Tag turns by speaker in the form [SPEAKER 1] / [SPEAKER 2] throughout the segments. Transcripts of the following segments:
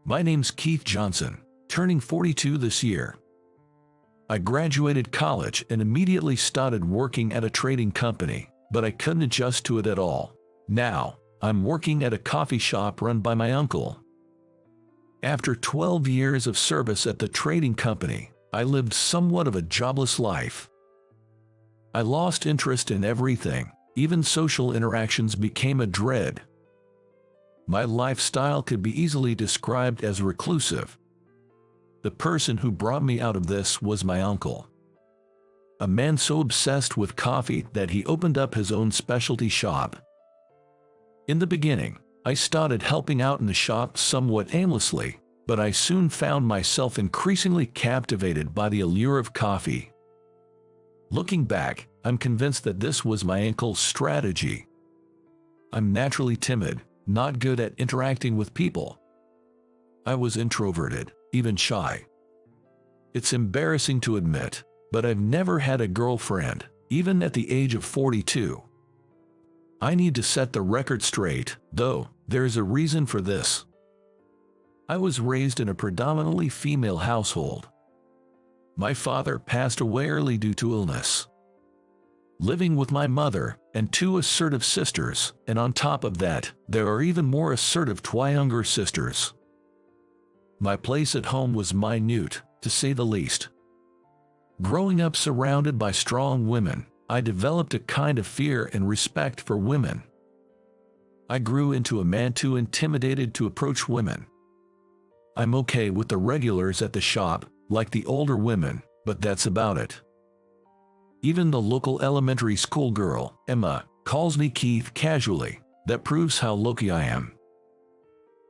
[SPEAKER 1] My name's Keith Johnson, turning 42 this year. I graduated college and immediately started working at a trading company, but I couldn't adjust to it at all. Now, I'm working at a coffee shop run by my uncle. After 12 years of service at the trading company, I lived somewhat of a jobless life. I lost interest in everything, even social interactions became a dread. My lifestyle could be easily described as reclusive. The person who brought me out of this was my uncle. A man so obsessed with coffee that he opened up his own specialty shop. In the beginning, I started helping out in the shop somewhat aimlessly, but I soon found myself increasingly captivated by the allure of coffee. Looking back, I'm convinced that this was my uncle's strategy. I'm naturally timid, not good at interacting with people. I was introverted, even shy. It's embarrassing to admit, but I've never had a girlfriend, even at the age of 42. I need to set the record straight, though, there's a reason for this. I was raised in a predominantly female household. My father passed away early due to illness. Living with my mother and two assertive sisters, and on top of that, there are even more assertive younger sisters. My place at home was minute, to say the least. Growing up surrounded by strong women, I developed a kind of fear and respect for women. I grew into a man too intimidated to approach women. I'm okay with the regulars at the shop, like the older women, but that's about it. Even the local elementary school girl, Emma, calls me Keith casually. That proves how low-key I am.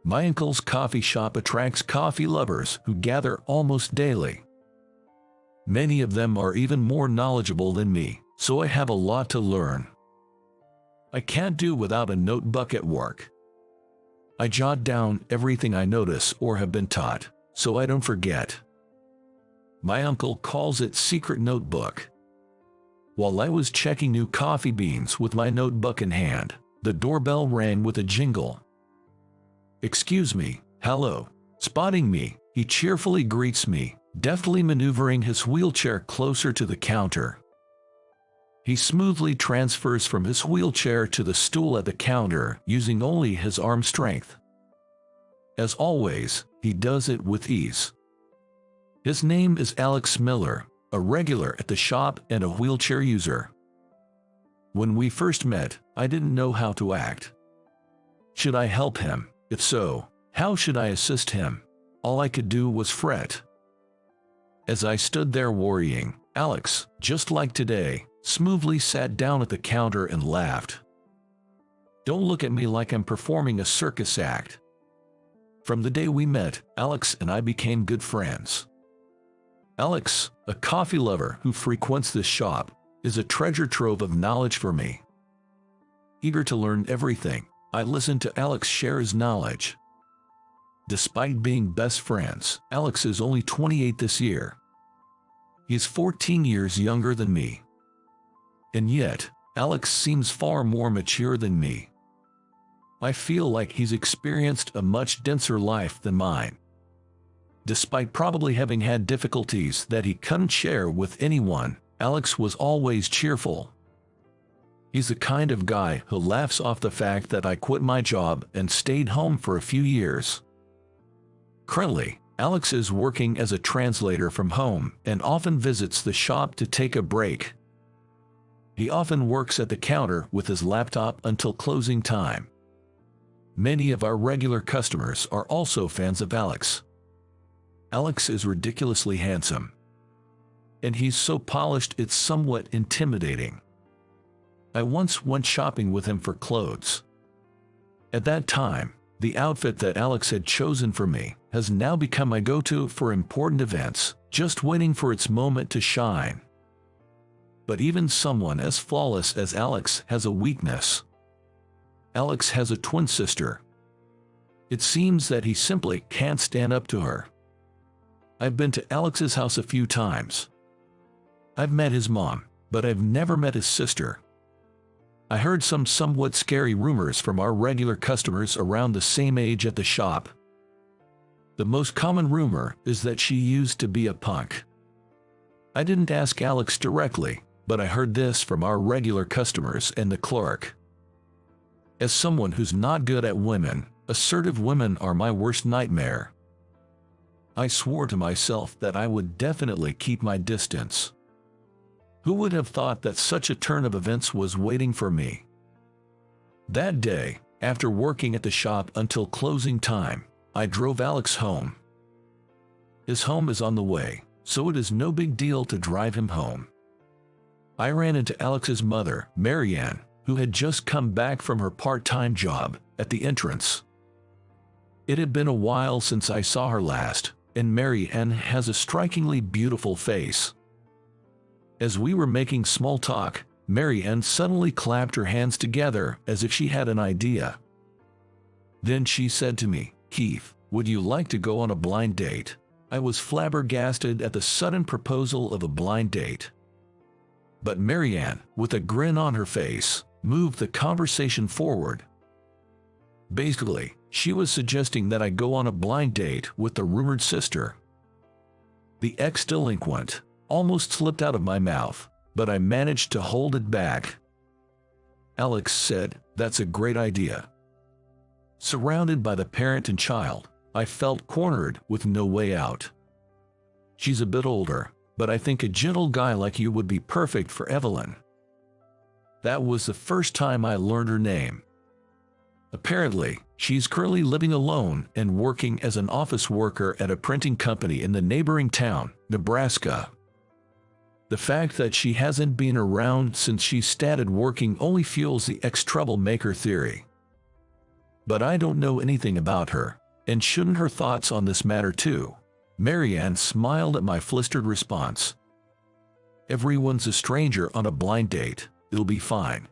[SPEAKER 1] My uncle's coffee shop attracts coffee lovers who gather almost daily. Many of them are even more knowledgeable than me, so I have a lot to learn. I can't do without a notebook at work. I jot down everything I notice or have been taught, so I don't forget. My uncle calls it secret notebook. While I was checking new coffee beans with my notebook in hand, the doorbell rang with a jingle. "Excuse me, hello." Spotting me, he cheerfully greets me, deftly maneuvering his wheelchair closer to the counter. He smoothly transfers from his wheelchair to the stool at the counter using only his arm strength. As always, he does it with ease. His name is Alex Miller, a regular at the shop and a wheelchair user. When we first met, I didn't know how to act. Should I help him? If so, how should I assist him? All I could do was fret. As I stood there worrying, Alex, just like today, smoothly sat down at the counter and laughed. Don't look at me like I'm performing a circus act. From the day we met, Alex and I became good friends. Alex, a coffee lover who frequents this shop, is a treasure trove of knowledge for me. Eager to learn everything, I listen to Alex share his knowledge. Despite being best friends, Alex is only 28 this year. He's 14 years younger than me. And yet, Alex seems far more mature than me. I feel like he's experienced a much denser life than mine. Despite probably having had difficulties that he couldn't share with anyone, Alex was always cheerful. He's the kind of guy who laughs off the fact that I quit my job and stayed home for a few years. Currently, Alex is working as a translator from home and often visits the shop to take a break. He often works at the counter with his laptop until closing time. Many of our regular customers are also fans of Alex. Alex is ridiculously handsome. And he's so polished it's somewhat intimidating. I once went shopping with him for clothes. At that time, the outfit that Alex had chosen for me has now become my go-to for important events, just waiting for its moment to shine. But even someone as flawless as Alex has a weakness. Alex has a twin sister. It seems that he simply can't stand up to her. I've been to Alex's house a few times. I've met his mom, but I've never met his sister. I heard some somewhat scary rumors from our regular customers around the same age at the shop. The most common rumor is that she used to be a punk. I didn't ask Alex directly, but I heard this from our regular customers and the clerk. As someone who's not good at women, assertive women are my worst nightmare. I swore to myself that I would definitely keep my distance. Who would have thought that such a turn of events was waiting for me? That day, after working at the shop until closing time, I drove Alex home. His home is on the way, so it is no big deal to drive him home. I ran into Alex's mother, Marianne, who had just come back from her part-time job, at the entrance. It had been a while since I saw her last, and Marianne has a strikingly beautiful face. As we were making small talk, Marianne suddenly clapped her hands together as if she had an idea. Then she said to me, "Keith, would you like to go on a blind date?" I was flabbergasted at the sudden proposal of a blind date. But Marianne, with a grin on her face, moved the conversation forward. Basically, she was suggesting that I go on a blind date with the rumored sister. The ex-delinquent almost slipped out of my mouth, but I managed to hold it back. Alex said, "That's a great idea." Surrounded by the parent and child, I felt cornered with no way out. She's a bit older, but I think a gentle guy like you would be perfect for Evelyn. That was the first time I learned her name. Apparently, she's currently living alone and working as an office worker at a printing company in the neighboring town, Nebraska. The fact that she hasn't been around since she started working only fuels the ex-troublemaker theory. But I don't know anything about her, and shouldn't her thoughts on this matter too? Marianne smiled at my flustered response. "Everyone's a stranger on a blind date, it'll be fine."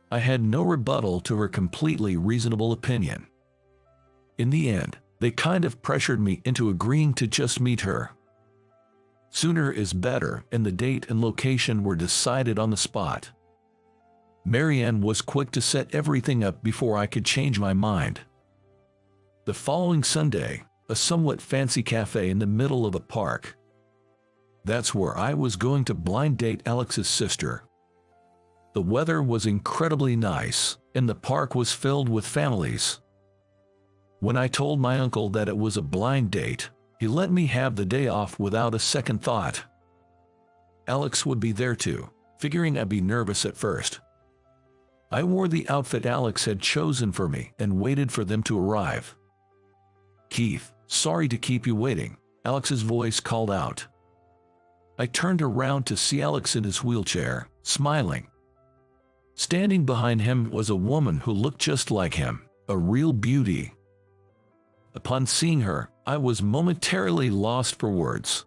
[SPEAKER 1] I had no rebuttal to her completely reasonable opinion. In the end, they kind of pressured me into agreeing to just meet her. Sooner is better, and the date and location were decided on the spot. Marianne was quick to set everything up before I could change my mind. The following Sunday, a somewhat fancy cafe in the middle of a park. That's where I was going to blind date Alex's sister. The weather was incredibly nice, and the park was filled with families. When I told my uncle that it was a blind date, he let me have the day off without a second thought. Alex would be there too, figuring I'd be nervous at first. I wore the outfit Alex had chosen for me and waited for them to arrive. "Keith, sorry to keep you waiting," Alex's voice called out. I turned around to see Alex in his wheelchair, smiling. Standing behind him was a woman who looked just like him, a real beauty. Upon seeing her, I was momentarily lost for words.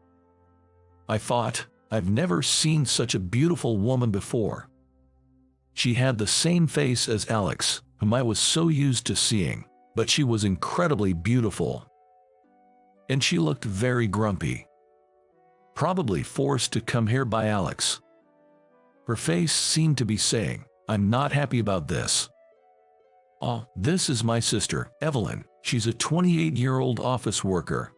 [SPEAKER 1] I thought, I've never seen such a beautiful woman before. She had the same face as Alex, whom I was so used to seeing, but she was incredibly beautiful. And she looked very grumpy. Probably forced to come here by Alex. Her face seemed to be saying, "I'm not happy about this." "Oh, this is my sister, Evelyn. She's a 28-year-old office worker."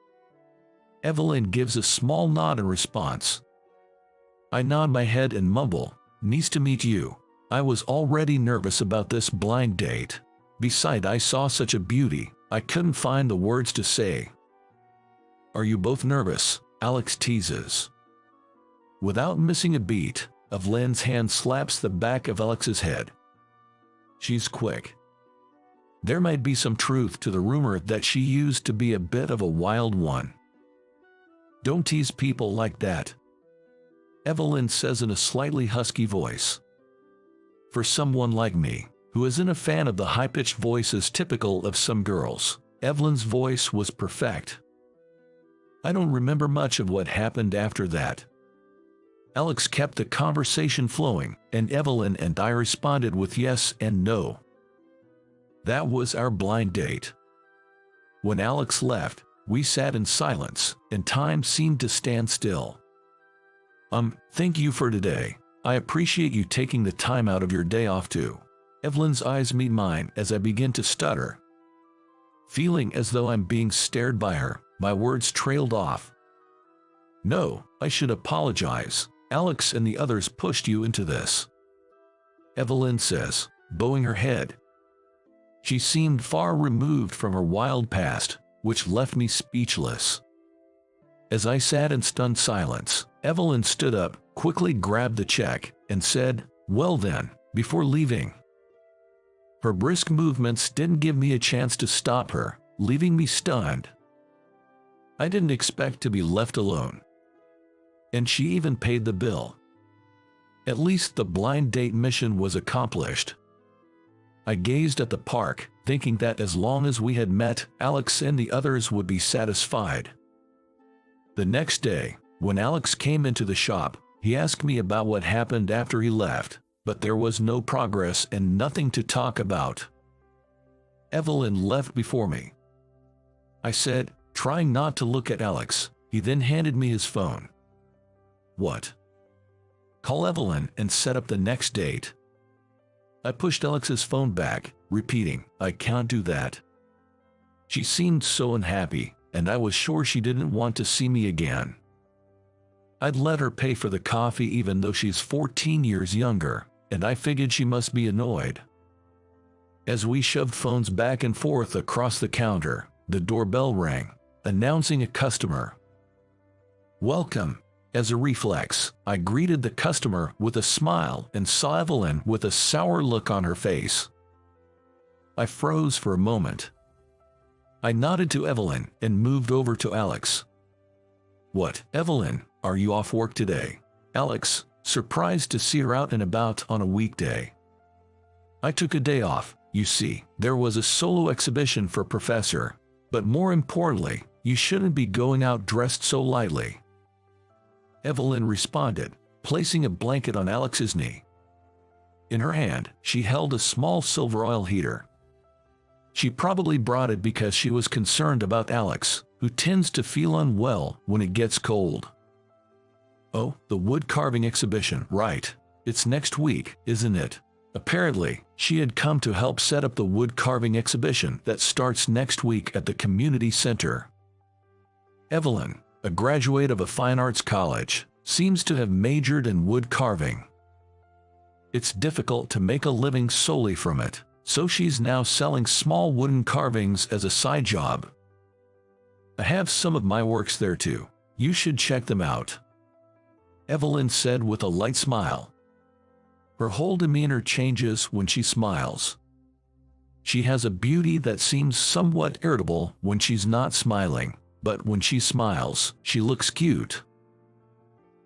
[SPEAKER 1] Evelyn gives a small nod in response. I nod my head and mumble, "Nice to meet you." I was already nervous about this blind date. Besides, I saw such a beauty, I couldn't find the words to say. "Are you both nervous?" Alex teases. Without missing a beat, Evelyn's hand slaps the back of Alex's head. She's quick. There might be some truth to the rumor that she used to be a bit of a wild one. "Don't tease people like that," Evelyn says in a slightly husky voice. For someone like me, who isn't a fan of the high-pitched voices typical of some girls, Evelyn's voice was perfect. I don't remember much of what happened after that. Alex kept the conversation flowing, and Evelyn and I responded with yes and no. That was our blind date. When Alex left, we sat in silence, and time seemed to stand still. Thank you for today. I appreciate you taking the time out of your day off too." Evelyn's eyes meet mine as I begin to stutter. Feeling as though I'm being stared by her, my words trailed off. No, I should apologize. Alex and the others pushed you into this, Evelyn says, bowing her head. She seemed far removed from her wild past, which left me speechless. As I sat in stunned silence, Evelyn stood up, quickly grabbed the check, and said, "Well then," before leaving. Her brisk movements didn't give me a chance to stop her, leaving me stunned. I didn't expect to be left alone. And she even paid the bill. At least the blind date mission was accomplished. I gazed at the park, thinking that as long as we had met, Alex and the others would be satisfied. The next day, when Alex came into the shop, he asked me about what happened after he left, but there was no progress and nothing to talk about. Evelyn left before me. I said, trying not to look at Alex. He then handed me his phone. What? Call Evelyn and set up the next date. I pushed Alex's phone back, repeating, I can't do that. She seemed so unhappy, and I was sure she didn't want to see me again. I'd let her pay for the coffee even though she's 14 years younger, and I figured she must be annoyed. As we shoved phones back and forth across the counter, the doorbell rang, announcing a customer. Welcome. As a reflex, I greeted the customer with a smile and saw Evelyn with a sour look on her face. I froze for a moment. I nodded to Evelyn and moved over to Alex. What, Evelyn, are you off work today? Alex, surprised to see her out and about on a weekday. I took a day off. You see, there was a solo exhibition for Professor, but more importantly, you shouldn't be going out dressed so lightly. Evelyn responded, placing a blanket on Alex's knee. In her hand, she held a small silver oil heater. She probably brought it because she was concerned about Alex, who tends to feel unwell when it gets cold. Oh, the wood carving exhibition, right. It's next week, isn't it? Apparently, she had come to help set up the wood carving exhibition that starts next week at the community center. Evelyn, a graduate of a fine arts college, seems to have majored in wood carving. It's difficult to make a living solely from it, so she's now selling small wooden carvings as a side job. I have some of my works there too. You should check them out, Evelyn said with a light smile. Her whole demeanor changes when she smiles. She has a beauty that seems somewhat irritable when she's not smiling. But when she smiles, she looks cute.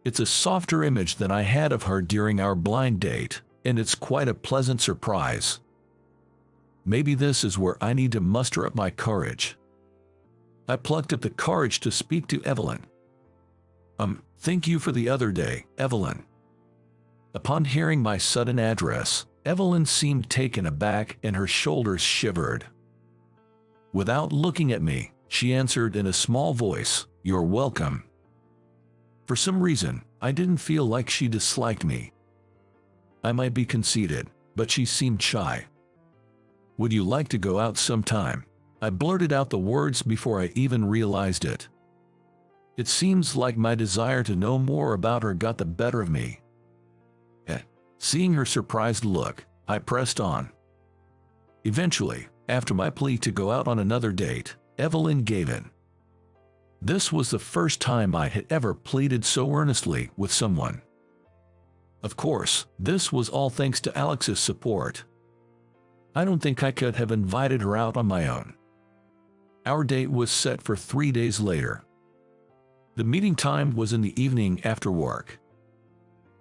[SPEAKER 1] It's a softer image than I had of her during our blind date, and it's quite a pleasant surprise. Maybe this is where I need to muster up my courage. I plucked up the courage to speak to Evelyn. Thank you for the other day, Evelyn. Upon hearing my sudden address, Evelyn seemed taken aback and her shoulders shivered. Without looking at me, she answered in a small voice, "You're welcome." For some reason, I didn't feel like she disliked me. I might be conceited, but she seemed shy. "Would you like to go out sometime?" I blurted out the words before I even realized it. It seems like my desire to know more about her got the better of me. Seeing her surprised look, I pressed on. Eventually, after my plea to go out on another date, Evelyn gave in. This was the first time I had ever pleaded so earnestly with someone. Of course, this was all thanks to Alex's support. I don't think I could have invited her out on my own. Our date was set for 3 days later. The meeting time was in the evening after work.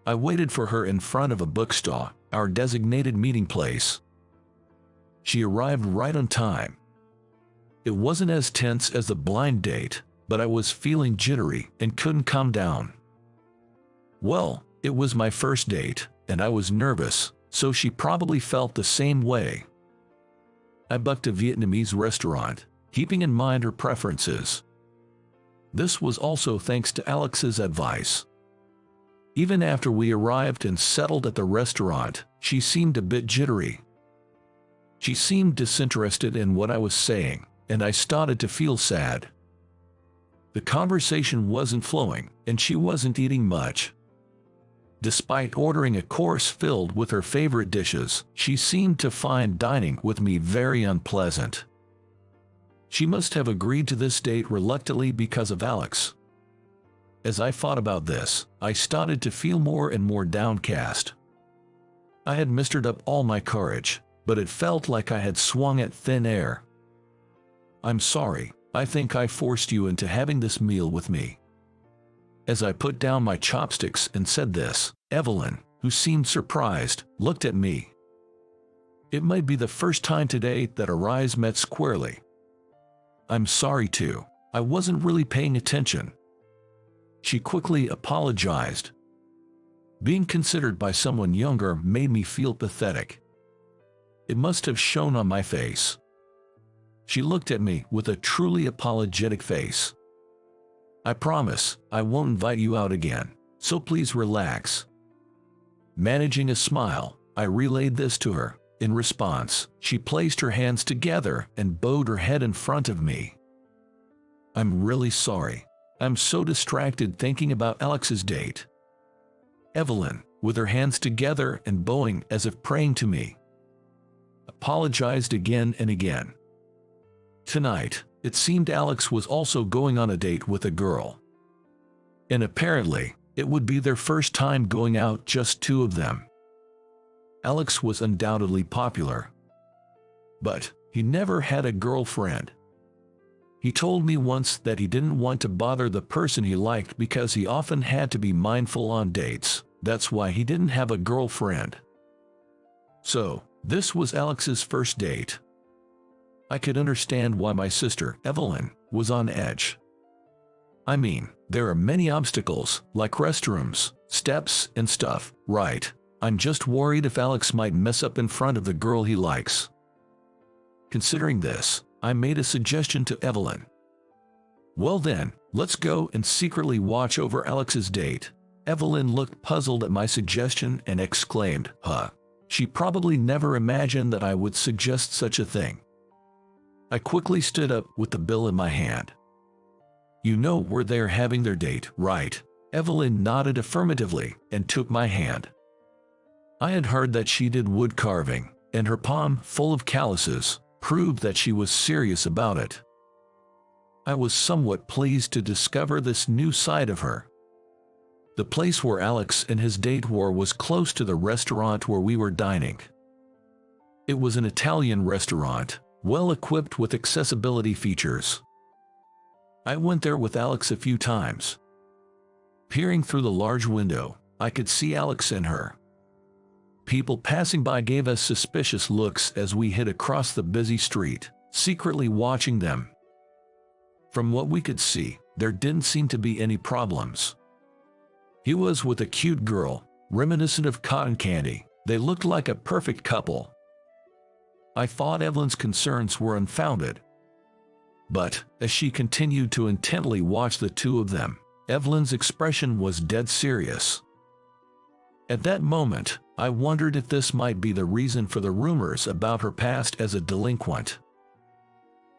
[SPEAKER 1] I waited for her in front of a bookstore, our designated meeting place. She arrived right on time. It wasn't as tense as the blind date, but I was feeling jittery and couldn't calm down. Well, it was my first date, and I was nervous, so she probably felt the same way. I booked a Vietnamese restaurant, keeping in mind her preferences. This was also thanks to Alex's advice. Even after we arrived and settled at the restaurant, she seemed a bit jittery. She seemed disinterested in what I was saying, and I started to feel sad. The conversation wasn't flowing, and she wasn't eating much. Despite ordering a course filled with her favorite dishes, she seemed to find dining with me very unpleasant. She must have agreed to this date reluctantly because of Alex. As I thought about this, I started to feel more and more downcast. I had mustered up all my courage, but it felt like I had swung at thin air. "I'm sorry, I think I forced you into having this meal with me." As I put down my chopsticks and said this, Evelyn, who seemed surprised, looked at me. It might be the first time today that our eyes met squarely. "I'm sorry too. I wasn't really paying attention." She quickly apologized. Being considered by someone younger made me feel pathetic. It must have shown on my face. She looked at me with a truly apologetic face. "I promise I won't invite you out again, so please relax." Managing a smile, I relayed this to her. In response, she placed her hands together and bowed her head in front of me. "I'm really sorry. I'm so distracted thinking about Alex's date." Evelyn, with her hands together and bowing as if praying to me, apologized again and again. Tonight, it seemed Alex was also going on a date with a girl. And apparently, it would be their first time going out, just two of them. Alex was undoubtedly popular, but he never had a girlfriend. He told me once that he didn't want to bother the person he liked because he often had to be mindful on dates. That's why he didn't have a girlfriend. So, this was Alex's first date. I could understand why my sister, Evelyn, was on edge. I mean, there are many obstacles, like restrooms, steps, and stuff, right? I'm just worried if Alex might mess up in front of the girl he likes. Considering this, I made a suggestion to Evelyn. "Well then, let's go and secretly watch over Alex's date." Evelyn looked puzzled at my suggestion and exclaimed, "Huh." She probably never imagined that I would suggest such a thing. I quickly stood up with the bill in my hand. "You know where they're having their date, right?" Evelyn nodded affirmatively and took my hand. I had heard that she did wood carving, and her palm, full of calluses, proved that she was serious about it. I was somewhat pleased to discover this new side of her. The place where Alex and his date were was close to the restaurant where we were dining. It was an Italian restaurant, well equipped with accessibility features. I went there with Alex a few times. Peering through the large window, I could see Alex and her. People passing by gave us suspicious looks as we hid across the busy street, secretly watching them. From what we could see, there didn't seem to be any problems. He was with a cute girl, reminiscent of cotton candy. They looked like a perfect couple. I thought Evelyn's concerns were unfounded. But, as she continued to intently watch the two of them, Evelyn's expression was dead serious. At that moment, I wondered if this might be the reason for the rumors about her past as a delinquent.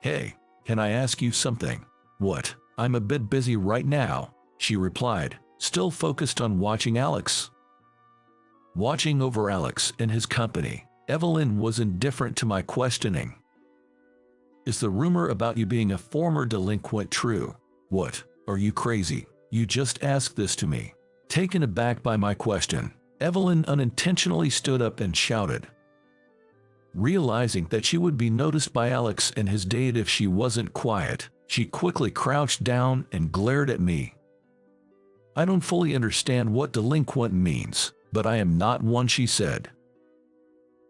[SPEAKER 1] "Hey, can I ask you something?" "What? I'm a bit busy right now," she replied, still focused on watching Alex. Watching over Alex in his company, Evelyn was indifferent to my questioning. "Is the rumor about you being a former delinquent true?" "What? Are you crazy? You just asked this to me." Taken aback by my question, Evelyn unintentionally stood up and shouted. Realizing that she would be noticed by Alex and his date if she wasn't quiet, she quickly crouched down and glared at me. "I don't fully understand what delinquent means, but I am not one," she said.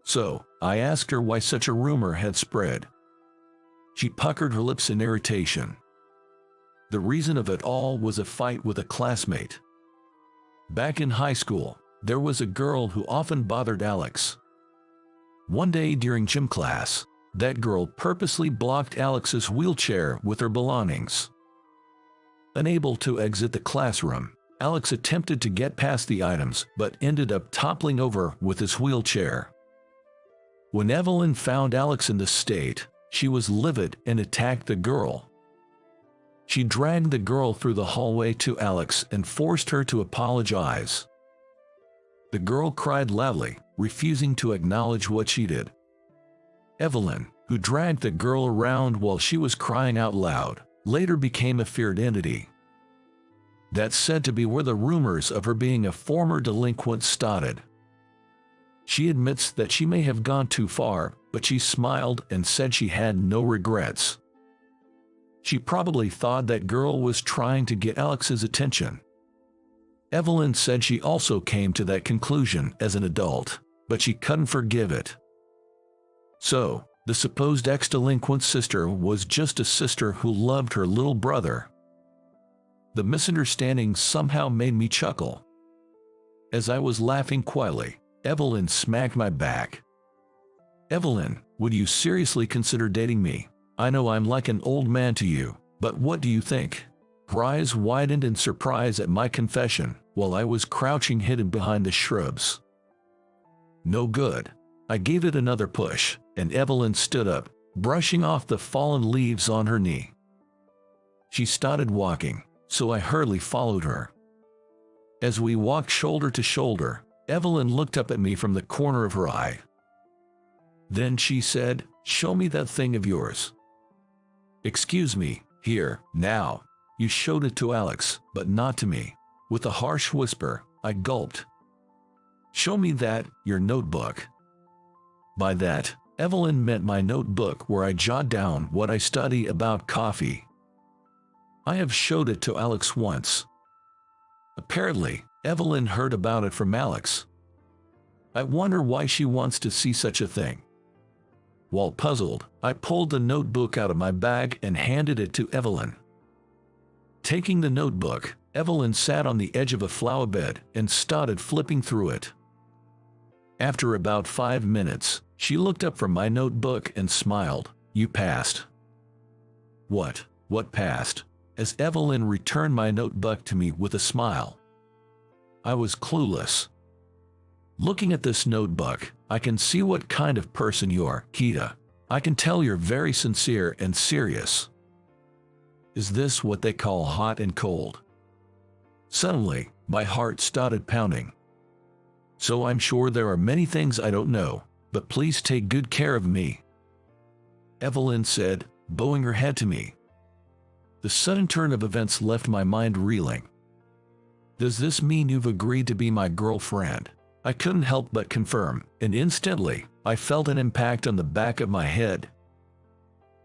[SPEAKER 1] So, I asked her why such a rumor had spread. She puckered her lips in irritation. The reason of it all was a fight with a classmate. Back in high school, there was a girl who often bothered Alex. One day during gym class, that girl purposely blocked Alex's wheelchair with her belongings. Unable to exit the classroom, Alex attempted to get past the items but ended up toppling over with his wheelchair. When Evelyn found Alex in this state, She was livid and attacked the girl. She dragged the girl through the hallway to Alex and forced her to apologize. The girl cried loudly, refusing to acknowledge what she did. Evelyn, who dragged the girl around while she was crying out loud, later became a feared entity. That's said to be where the rumors of her being a former delinquent started. She admits that she may have gone too far, but she smiled and said she had no regrets. She probably thought that girl was trying to get Alex's attention. Evelyn said she also came to that conclusion as an adult, but she couldn't forgive it. So, the supposed ex-delinquent sister was just a sister who loved her little brother. The misunderstanding somehow made me chuckle. As I was laughing quietly, Evelyn smacked my back. "Evelyn, would you seriously consider dating me? I know I'm like an old man to you, but what do you think?" Her eyes widened in surprise at my confession, while I was crouching hidden behind the shrubs. No good. I gave it another push, and Evelyn stood up, brushing off the fallen leaves on her knee. She started walking, so I hurriedly followed her. As we walked shoulder to shoulder, Evelyn looked up at me from the corner of her eye. Then she said, "Show me that thing of yours." "Excuse me, here, now." "You showed it to Alex, but not to me." With a harsh whisper, I gulped. "Show me that, your notebook." By that, Evelyn meant my notebook where I jot down what I study about coffee. I have showed it to Alex once. Apparently, Evelyn heard about it from Alex. I wonder why she wants to see such a thing. While puzzled, I pulled the notebook out of my bag and handed it to Evelyn. Taking the notebook, Evelyn sat on the edge of a flower bed and started flipping through it. After about 5 minutes, she looked up from my notebook and smiled. "You passed." "What? What passed?" As Evelyn returned my notebook to me with a smile. I was clueless. "Looking at this notebook, I can see what kind of person you're, Kita. I can tell you're very sincere and serious." Is this what they call hot and cold? Suddenly, my heart started pounding. "So I'm sure there are many things I don't know, but please take good care of me," Evelyn said, bowing her head to me. The sudden turn of events left my mind reeling. "Does this mean you've agreed to be my girlfriend?" I couldn't help but confirm, and instantly, I felt an impact on the back of my head.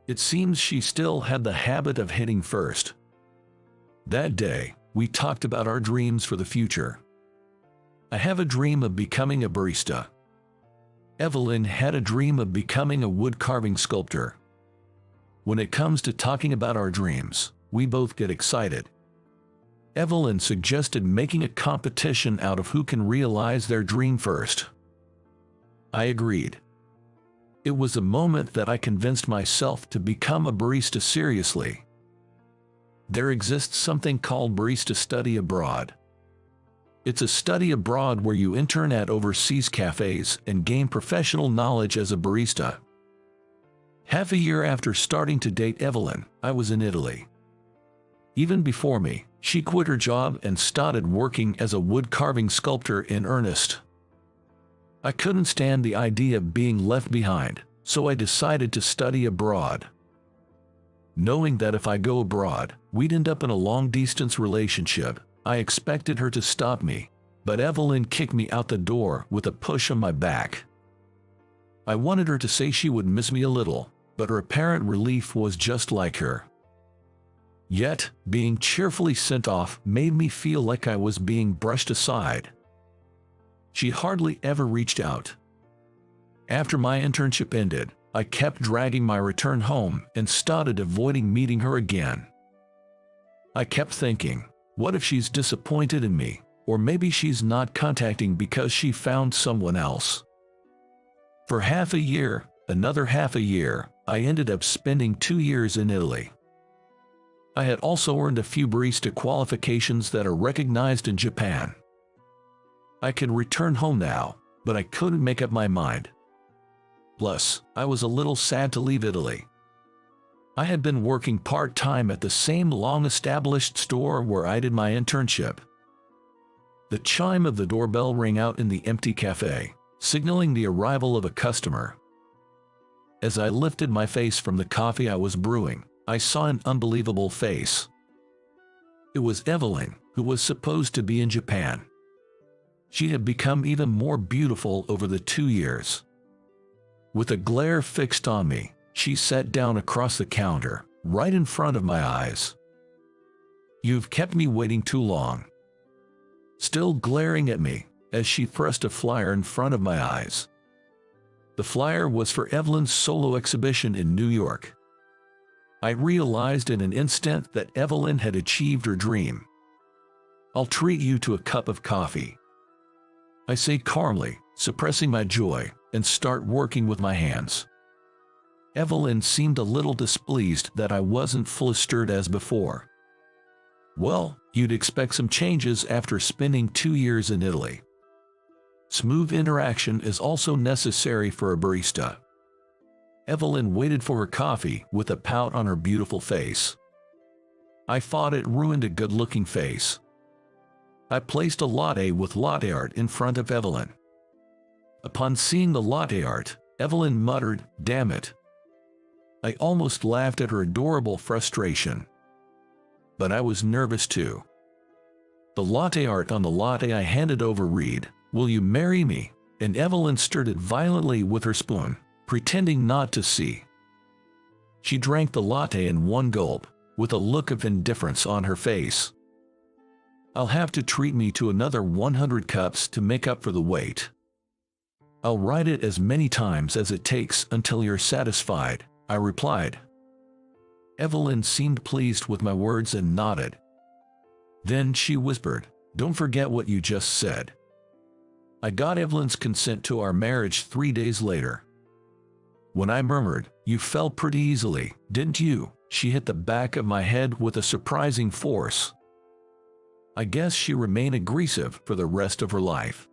[SPEAKER 1] It seems she still had the habit of hitting first. That day, we talked about our dreams for the future. I have a dream of becoming a barista. Evelyn had a dream of becoming a wood-carving sculptor. When it comes to talking about our dreams, we both get excited. Evelyn suggested making a competition out of who can realize their dream first. I agreed. It was a moment that I convinced myself to become a barista seriously. There exists something called barista study abroad. It's a study abroad where you intern at overseas cafes and gain professional knowledge as a barista. Half a year after starting to date Evelyn, I was in Italy. Even before me, she quit her job and started working as a wood-carving sculptor in earnest. I couldn't stand the idea of being left behind, so I decided to study abroad. Knowing that if I go abroad, we'd end up in a long-distance relationship, I expected her to stop me, but Evelyn kicked me out the door with a push on my back. I wanted her to say she would miss me a little, but her apparent relief was just like her. Yet, being cheerfully sent off made me feel like I was being brushed aside. She hardly ever reached out. After my internship ended, I kept dragging my return home and started avoiding meeting her again. I kept thinking, what if she's disappointed in me, or maybe she's not contacting because she found someone else? For half a year, another half a year, I ended up spending 2 years in Italy. I had also earned a few barista qualifications that are recognized in Japan. I could return home now, but I couldn't make up my mind. Plus, I was a little sad to leave Italy, I had been working part-time at the same long-established store where I did my internship. The chime of the doorbell rang out in the empty cafe, signaling the arrival of a customer. As I lifted my face from the coffee I was brewing, I saw an unbelievable face. It was Evelyn, who was supposed to be in Japan. She had become even more beautiful over the 2 years. With a glare fixed on me, she sat down across the counter, right in front of my eyes. "You've kept me waiting too long." Still glaring at me, as she thrust a flyer in front of my eyes. The flyer was for Evelyn's solo exhibition in New York. I realized in an instant that Evelyn had achieved her dream. "I'll treat you to a cup of coffee," I say calmly, suppressing my joy, and start working with my hands. Evelyn seemed a little displeased that I wasn't flustered as before. "Well, you'd expect some changes after spending 2 years in Italy. Smooth interaction is also necessary for a barista." Evelyn waited for her coffee with a pout on her beautiful face. I thought it ruined a good-looking face. I placed a latte with latte art in front of Evelyn. Upon seeing the latte art, Evelyn muttered, "Damn it." I almost laughed at her adorable frustration. But I was nervous too. The latte art on the latte I handed over read, "Will you marry me?" and Evelyn stirred it violently with her spoon, pretending not to see. She drank the latte in one gulp, with a look of indifference on her face. "I'll have to treat me to another 100 cups to make up for the wait." "I'll write it as many times as it takes until you're satisfied," I replied. Evelyn seemed pleased with my words and nodded. Then she whispered, "Don't forget what you just said." I got Evelyn's consent to our marriage 3 days later. When I murmured, "You fell pretty easily, didn't you?" she hit the back of my head with a surprising force. I guess she remained aggressive for the rest of her life.